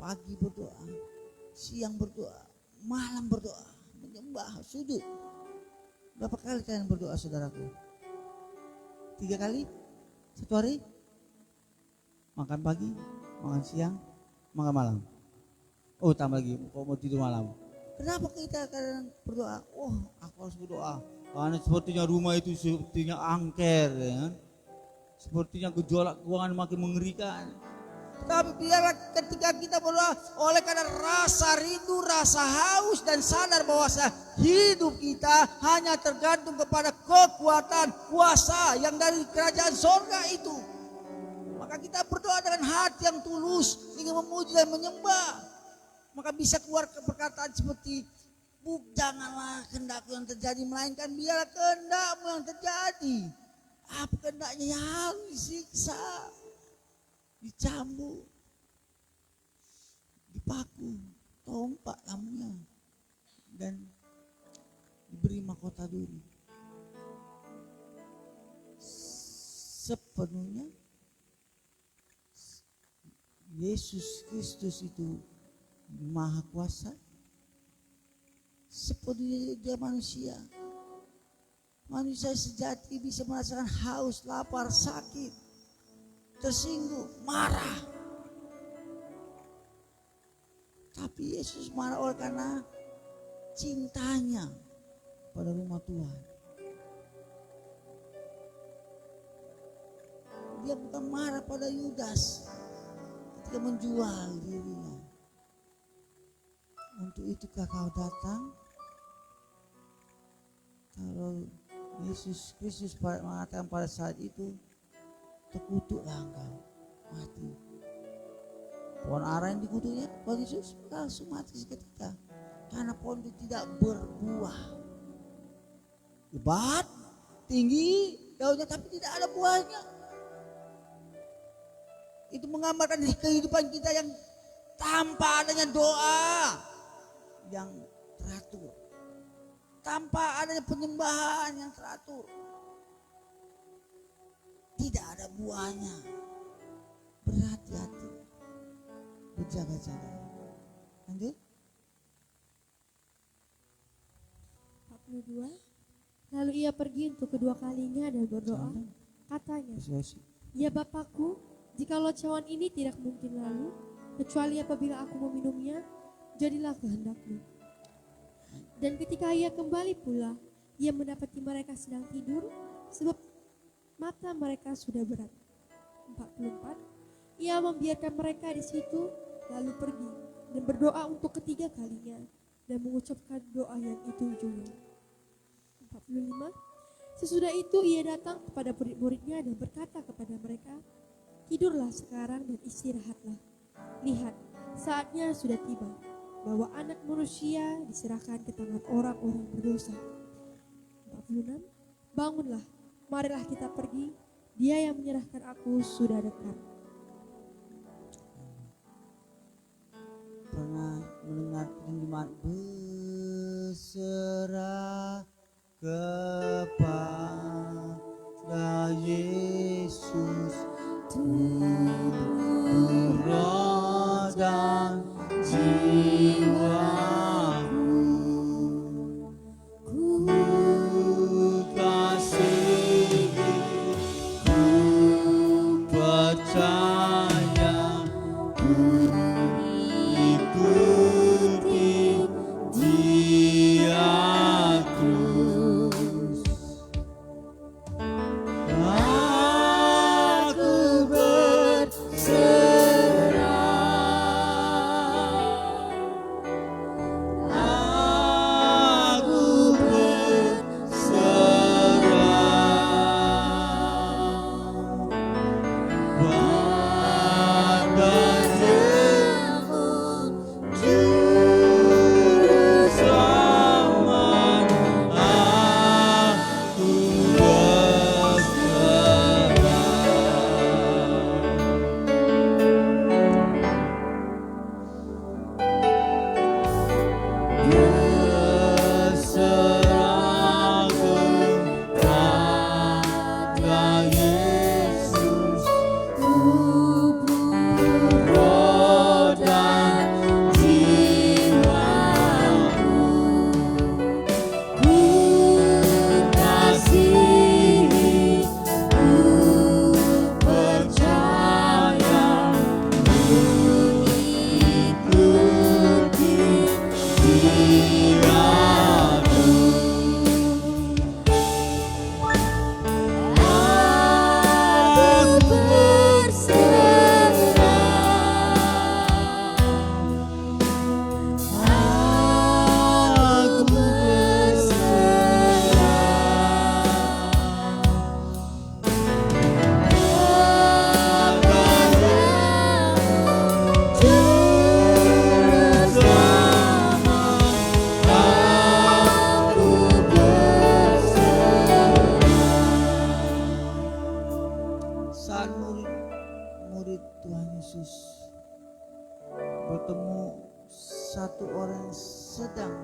Pagi berdoa, siang berdoa, malam berdoa, menyembah, sujud. Berapa kali kalian berdoa saudaraku? 3 kali? 1 hari? Makan pagi, makan siang, makan malam. Oh tambah lagi, kok mau tidur malam. Kenapa kita kadang berdoa? Oh aku harus berdoa. Karena sepertinya rumah itu sepertinya angker, ya kan? Sepertinya gejolak keuangan makin mengerikan. Tapi biarlah ketika kita berdoa, oleh karena rasa rindu, rasa haus dan sadar bahwa hidup kita hanya tergantung kepada kekuatan kuasa yang dari kerajaan sorga itu. Maka kita berdoa dengan hati yang tulus ingin memuji dan menyembah. Maka bisa keluar perkataan seperti, janganlah kehendakku yang terjadi, melainkan biarlah kehendakmu yang terjadi. Apa kehendaknya? Ya harus disiksa, dicambuk, dipaku, tompak lambungnya, dan diberi mahkota duri. Sepenuhnya Yesus Kristus itu Maha Kuasa. Sepenuhnya dia manusia. Manusia sejati bisa merasakan haus, lapar, sakit, tersinggung, marah. Tapi Yesus marah oleh karena cintanya pada rumah Tuhan. Dia bukan marah pada Yudas ketika menjual dirinya. Untuk itukah kau datang? Kalau Yesus Kristus mengatakan pada saat itu, terkutuklah engkau, mati. Pohon ara yang dikutuknya, Tuhan Yesus langsung mati seketika. Karena pohon itu tidak berbuah. Lebat, tinggi daunnya tapi tidak ada buahnya. Itu menggambarkan kehidupan kita yang tanpa adanya doa yang teratur, tanpa adanya penyembahan yang teratur, tidak ada buahnya. Berhati-hati, berjaga-jaga. Lanjut. 42. Lalu ia pergi untuk kedua kalinya dan berdoa. Katanya, "Ya Bapakku, jikalau cawan ini tidak mungkin lalu, kecuali apabila aku meminumnya, jadilah kehendakmu." Dan ketika ia kembali pula, ia mendapati mereka sedang tidur, sebab mata mereka sudah berat. 44. Ia membiarkan mereka di situ, lalu pergi dan berdoa untuk ketiga kalinya, dan mengucapkan doa yang itu juga. 45. Sesudah itu ia datang kepada murid-muridnya dan berkata kepada mereka, "Tidurlah sekarang dan istirahatlah. Lihat, saatnya sudah tiba bahwa anak manusia diserahkan ke tangan orang-orang berdosa." 46. Bangunlah, marilah kita pergi, dia yang menyerahkan aku sudah dekat. ingat penerimaan berserah kepada Yesus, tubuh, roh dan jiwaku. Ku kasihi, ku percaya, ku ikuti Dia terus. Aku berserah, aku berserah padamu, Juru Selamat. Aku berserah kepada Yesus, tubuh, roh dan jiwaku. Ku kasihi, ku percaya, ku ikuti Dia terus. Aku berserah, aku saat murid Tuhan Yesus bertemu satu orang yang sedang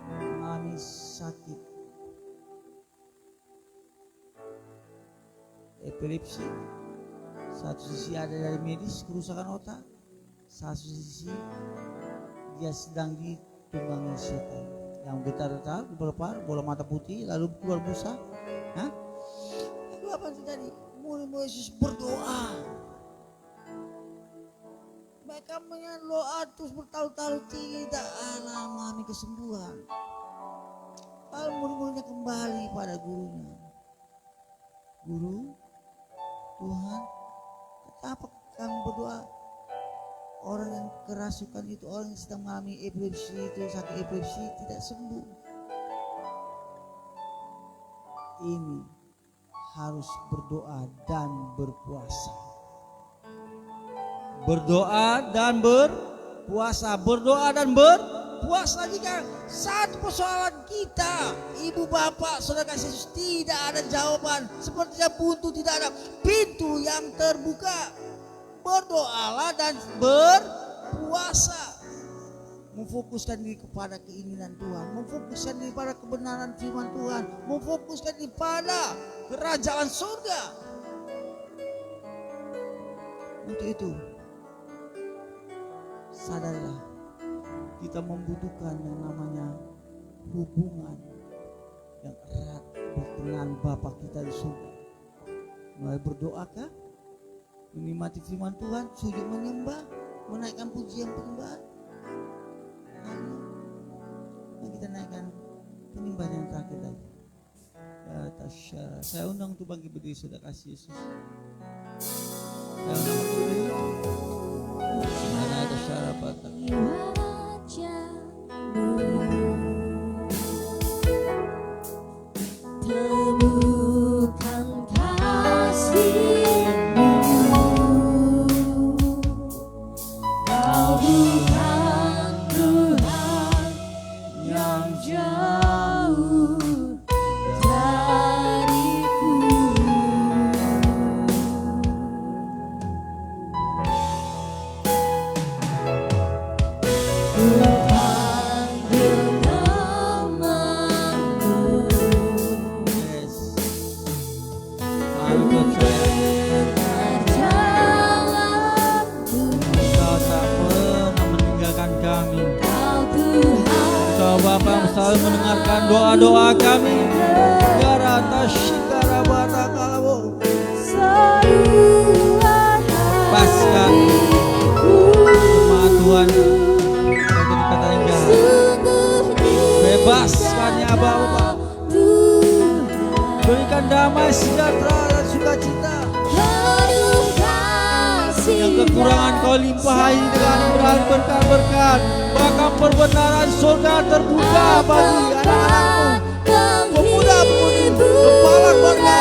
mengalami sakit epilepsi. Satu sisi ada dari medis kerusakan otak, satu sisi dia sedang ditunggangi setan yang getar-getar, berlepar, bola mata putih, lalu keluar busa. Hah? Lalu apa yang terjadi? Murid Yesus berdoa. Mereka berdoa terus bertalu-talu tidak alami kesembuhan. Lalu murid-muridnya kembali pada gurunya. Guru, Tuhan, kenapa kamu berdoa? Orang yang kerasukan itu, orang yang sedang mengalami epilepsi itu, sakit epilepsi tidak sembuh. Ini harus berdoa dan berpuasa. Berdoa dan berpuasa, berdoa dan berpuasa. Jika satu persoalan kita, ibu bapak, saudara kasih Yesus, tidak ada jawaban, sepertinya buntu, tidak ada pintu yang terbuka, berdoalah dan berpuasa. Memfokuskan diri kepada keinginan Tuhan, memfokuskan diri pada kebenaran firman Tuhan, memfokuskan diri pada kerajaan surga. Untuk itu, sadarlah kita membutuhkan yang namanya hubungan yang erat dengan Bapa kita di surga. Mulai berdoakah, menikmati firman Tuhan, sujud menyembah, menaikkan pujian penyembahan. Lalu kita naikkan penyembahan yang terakhir tadi. Ya tasyara. Saya undang untuk bagi berdiri, sudah kasih Yesus. Saya undang berdiri. Mana tasyara patah. Temukan kasih-Mu, Kau bukan Tuhan yang jauh dariku. selalu mendengarkan doa-doa kami. Garata shikara bata kalabo. Lepaskan jemaat Tuhan dari kata yang jahat. Bebaskan ya Bapa. Berikan damai, sejahtera dan sukacita. Yang kekurangan kau limpahi dengan berkat-berkat. Bahkan perbenaran surga terbuka bagi anak-anakmu, pemuda-pemudi, kepala keluarga.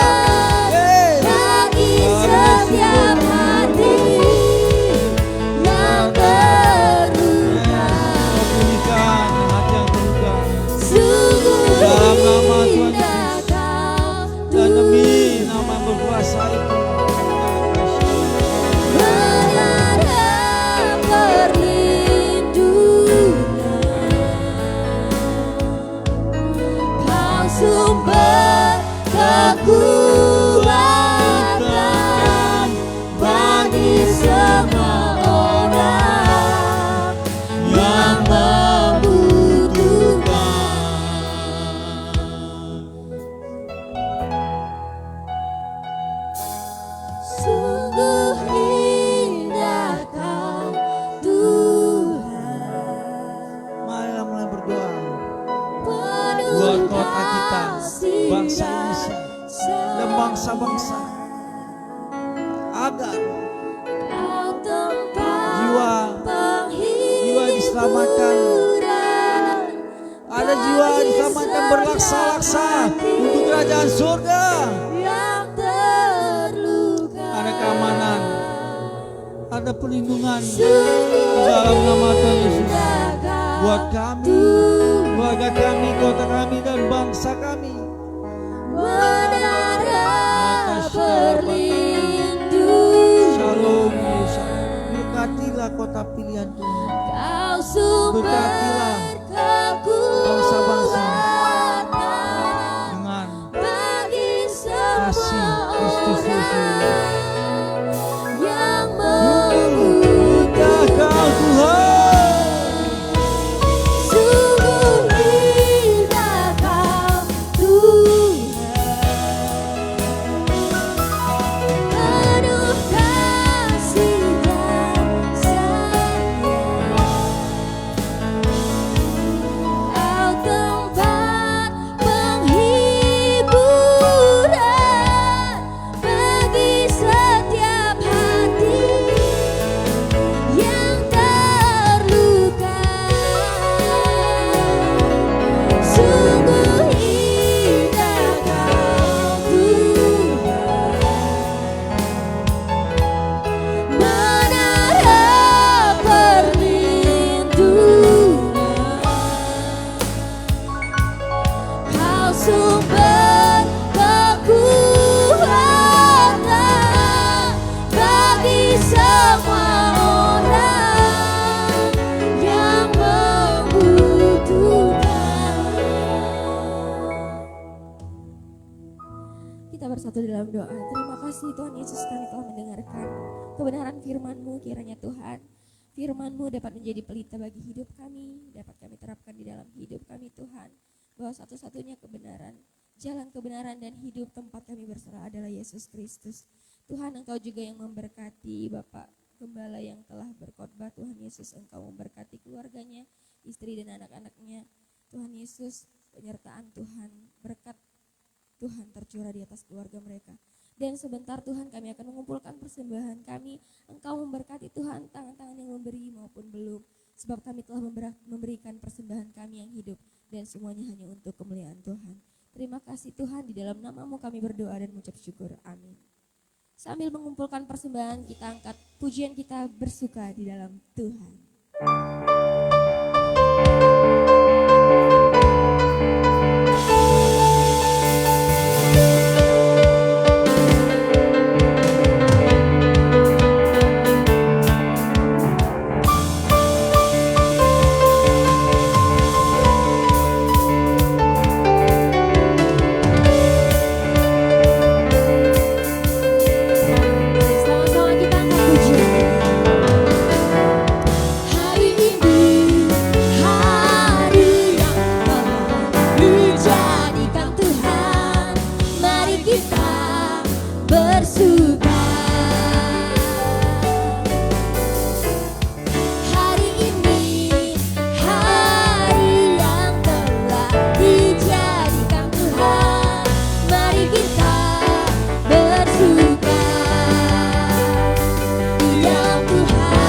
Bagi setiap hati yang terluka, Pulihkan hati yang terluka. sungguh Dalam nama Tuhan indah kau dan demi nama berkuasa itu. berharap perlindungan. Kau sumber kekuatan bagi semua orang yang sungguh indah kau Tuhan. Marilah mulai berdoa Penuh buat kota kita, kasih bangsa Indonesia dan bangsa-bangsa, agar Kau tempat jiwa diselamatkan. penghiburan Ada jiwa diselamatkan berlaksa-laksa untuk kerajaan surga. yang terluka. Ada keamanan, ada perlindungan Sungguh dalam nama Tuhan Yesus. indah kau Buat kami, keluarga kami, kota kami, dan bangsa kami. menara perlindungan. Shalom Yesus. Berkatilah kota pilihan Tuhan. Kau sumber Berkatilah kekuatan dengan bagi kasih semua Kristus Yesus. orang yang Indah kau Tuhan. sungguh indah kau Tuhan. Penuh kasih dan sayang. Kau tempat penghiburan bagi setiap hati yang terluka. Sungguh indah kau Tuhan. Menara perlindungan. Kau sumber kekuatan bagi semua orang yang membutuhkan. Kita bersatu dalam doa. Terima kasih Tuhan Yesus, kami telah mendengarkan kebenaran firman-Mu. Kiranya Tuhan, firman-Mu dapat menjadi pelita bagi hidup kami, dapat kami terapkan di dalam hidup kami Tuhan. Bahwa satu-satunya kebenaran, jalan kebenaran dan hidup tempat kami berserah adalah Yesus Kristus. Tuhan, Engkau juga yang memberkati Bapak Gembala yang telah berkhotbah. Tuhan Yesus, Engkau memberkati keluarganya, istri dan anak-anaknya. Tuhan Yesus, penyertaan Tuhan, berkat Tuhan tercurah di atas keluarga mereka. Dan sebentar Tuhan kami akan mengumpulkan persembahan kami. Engkau memberkati Tuhan tangan-tangan yang memberi maupun belum. Sebab kami telah memberikan persembahan kami yang hidup. Dan semuanya hanya untuk kemuliaan Tuhan. Terima kasih Tuhan, di dalam nama-Mu kami berdoa dan mengucap syukur. Amin. Sambil mengumpulkan persembahan, kita angkat pujian kita bersuka di dalam Tuhan. Sama-sama kita angkat pujian. Hari ini bersuka. Hari ini hari yang telah dijadikan Tuhan, mari kita bersuka di dalam Tuhan,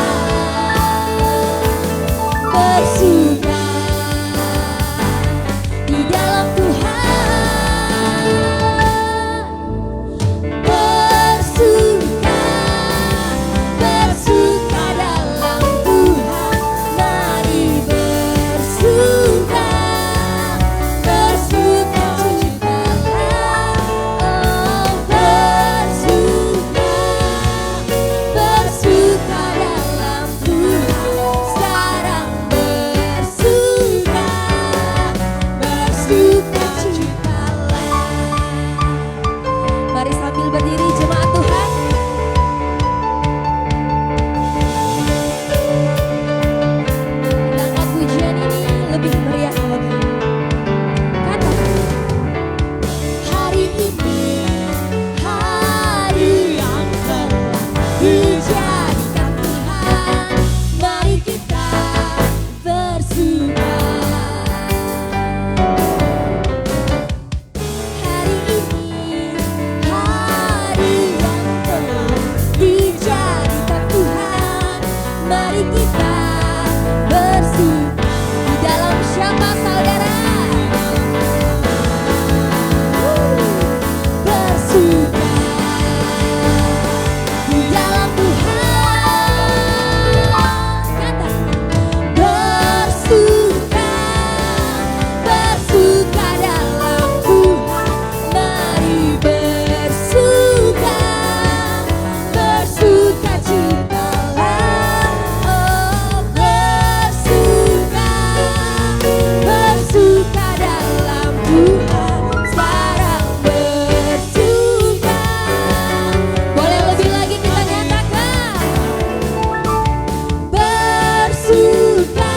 bersuka di dalam Tuhan, bersuka, bersuka dalam Tuhan, mari bersuka, bersuka citalah, oh bersuka, bersuka dalam Tuhan, sekarang bersuka, bersuka citalah. Mari sambil berdiri jemaat Tuhan. Angkat pujian ini lebih meriah lagi. Katakan, hari ini hari yang telah dijadikan Tuhan, mari kita bersuka. Hari ini hari yang telah dijadikan Tuhan, mari kita bersuka. Di dalam siapa saudara? Bersuka di dalam Tuhan. Katakan, bersuka, bersuka dalam Tuhan, mari bersuka, bersuka citalah, oh bersuka, bersuka dalam Tuhan, sekarang bersuka. Boleh lebih lagi kita nyatakan, bersuka,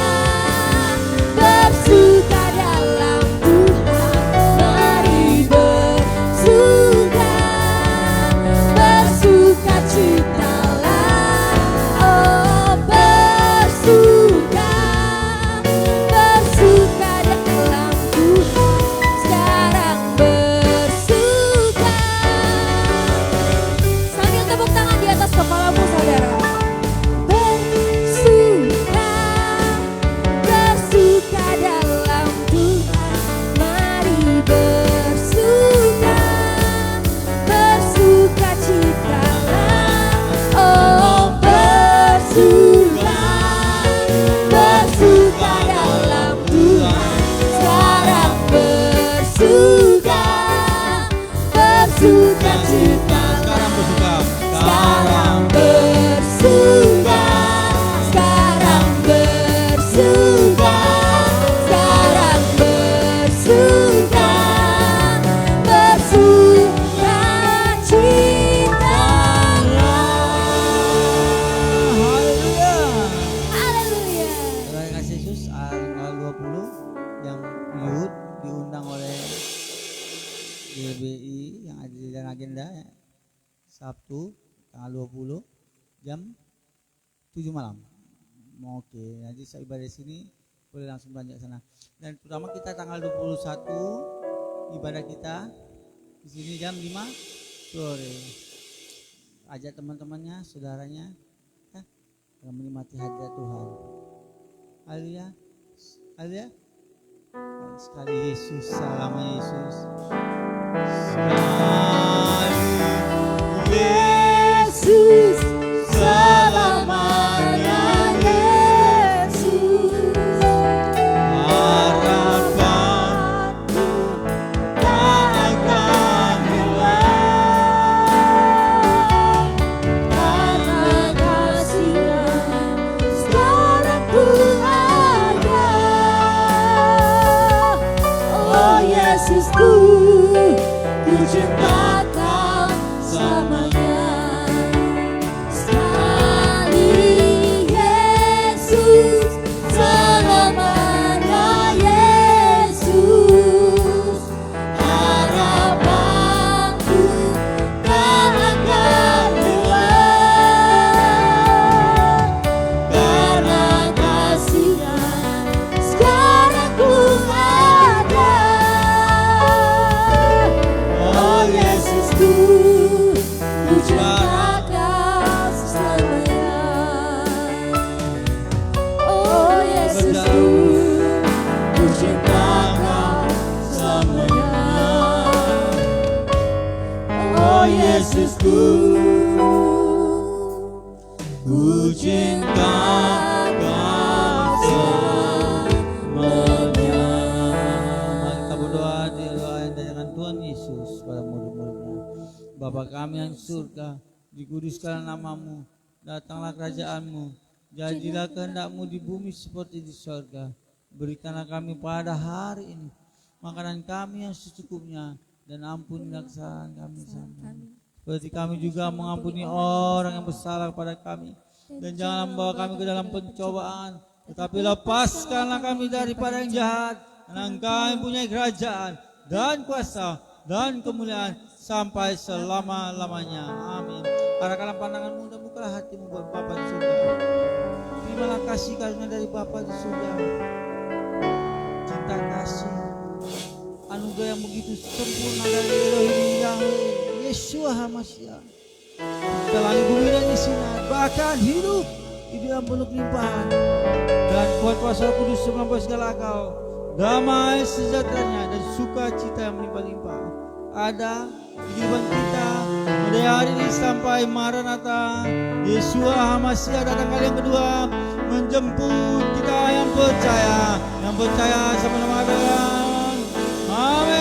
bersuka dalam Tuhan, mari bersuka, bersuka citalah, oh bersuka, bersuka dalam Tuhan, sekarang bersuka. Sambil tepuk tangan di atas kepalamu saudara. Bersuka, bersuka dalam Tuhan, mari bersuka, bersuka citalah, oh bersuka, bersuka dalam Tuhan, sekarang bersuka, bersuka citalah, Sekarang bersuka. sekarang bersuka, sekarang bersuka, sekarang bersuka, bersuka citalah. Haleluya. Haleluya. Terima kasih Yesus. Tanggal 20 yang youth diundang oleh GBI yang ada di dalam agenda ya. Sabtu tanggal 20 jam 7 malam. Oke, nanti saya ibadah di sini boleh langsung belanja ke sana. Dan pertama kita tanggal 21 ibadah kita di sini jam 5 sore. Ajak teman-temannya, saudaranya ya, yang menikmati hadirat Tuhan. Haleluya. Haleluya. Sekali Yesus, salam Yesus. Sekali Yesus, selamanya Yesus, harapanku tak akan hilang, karena kasih-Nya sekarang ku ada. Oh Yesusku, ku cintakan Oh Yesusku, ku cinta Kau semuanya. Mari kita berdoa di doa yang dengan Tuhan Yesus pada murid-muridnya. Bapa kami yang di surga, dikuduskan namamu, datanglah kerajaanmu, jadilah kehendak-Mu di bumi seperti di sorga. Berikanlah kami pada hari ini makanan kami yang secukupnya, dan ampunilah kesalahan kami seperti kami juga mengampuni orang yang bersalah kepada kami. Dan janganlah membawa kami ke dalam pencobaan, tetapi lepaskanlah kami daripada yang jahat. Karena Engkau yang punya kerajaan dan kuasa dan kemuliaan sampai selama-lamanya. Amin. Arahkanlah pandanganmu dan bukalah hatimu buat Bapa di surga. Terimalah kasih karunia dari Bapa di surga, cinta kasih, anugerah yang begitu sempurna dari Elohim Yahweh Yeshua HaMashiach, telah bumi dan isinya, bahkan hidup di dalam penuh kelimpahan dan kuat kuasa Roh Kudus yang melampaui segala akal, damai sejahteranya dan sukacita yang melimpah-limpah ada di kehidupan kita mulai hari ini sampai Maranatha. Yeshua HaMashiach datang kali yang kedua menjemput kita yang percaya sama nama Tuhan. Amin.